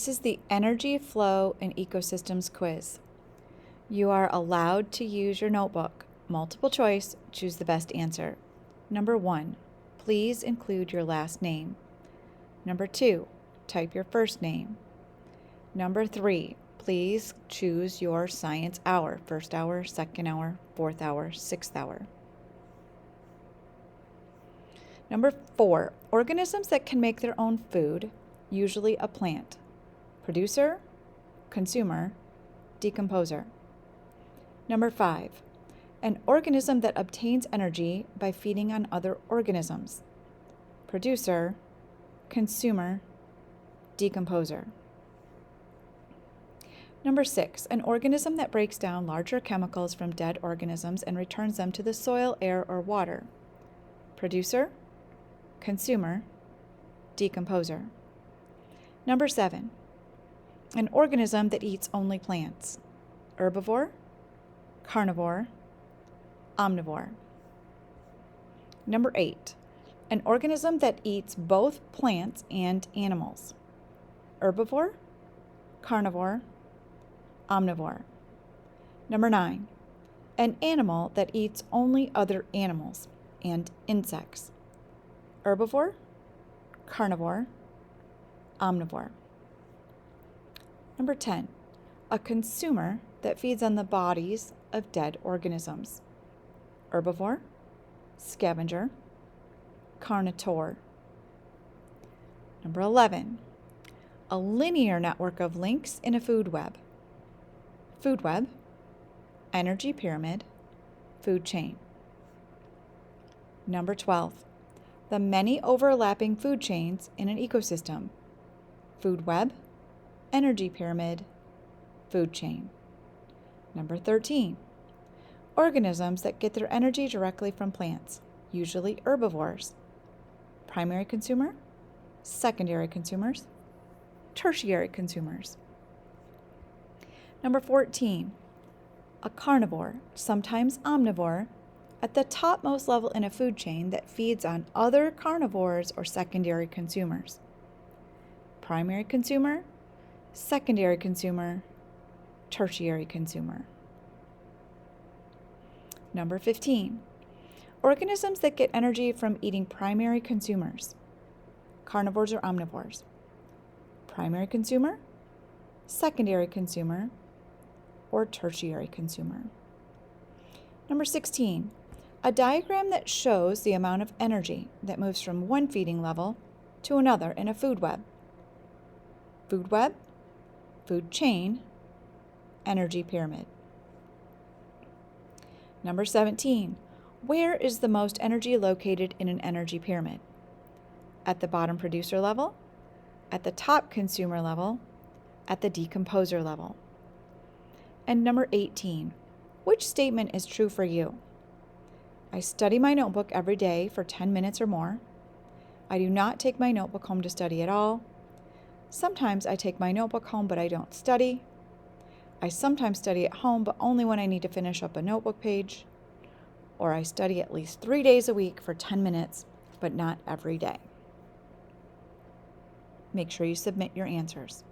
This is the Energy Flow and Ecosystems quiz. You are allowed to use your notebook. Multiple choice, choose the best answer. Number 1, please include your last name. Number 2, type your first name. Number 3, please choose your science hour, first hour, second hour, fourth hour, sixth hour. Number 4, organisms that can make their own food, usually a plant. Producer, consumer, decomposer. Number 5, an organism that obtains energy by feeding on other organisms. Producer, consumer, decomposer. Number 6, an organism that breaks down larger chemicals from dead organisms and returns them to the soil, air, or water. Producer, consumer, decomposer. Number 7, an organism that eats only plants. Herbivore, carnivore, omnivore. Number 8, an organism that eats both plants and animals. Herbivore, carnivore, omnivore. Number 9, an animal that eats only other animals and insects. Herbivore, carnivore, omnivore. Number 10, a consumer that feeds on the bodies of dead organisms. Herbivore, scavenger, carnivore. Number 11, a linear network of links in a food web. Food web, energy pyramid, food chain. Number 12, the many overlapping food chains in an ecosystem. Food web, energy pyramid, food chain. Number 13, organisms that get their energy directly from plants, usually herbivores. Primary consumer, secondary consumers, tertiary consumers. Number 14, a carnivore, sometimes omnivore, at the topmost level in a food chain that feeds on other carnivores or secondary consumers. Primary consumer, secondary consumer, tertiary consumer. Number 15, organisms that get energy from eating primary consumers. Carnivores or omnivores. Primary consumer, secondary consumer, or tertiary consumer. Number 16, a diagram that shows the amount of energy that moves from one feeding level to another in a food web. Food web, food chain, energy pyramid. Number 17, where is the most energy located in an energy pyramid? At the bottom producer level, at the top consumer level, at the decomposer level. And number 18, which statement is true for you? I study my notebook every day for 10 minutes or more. I do not take my notebook home to study at all. Sometimes I take my notebook home, but I don't study. I sometimes study at home, but only when I need to finish up a notebook page. Or I study at least 3 days a week for 10 minutes, but not every day. Make sure you submit your answers.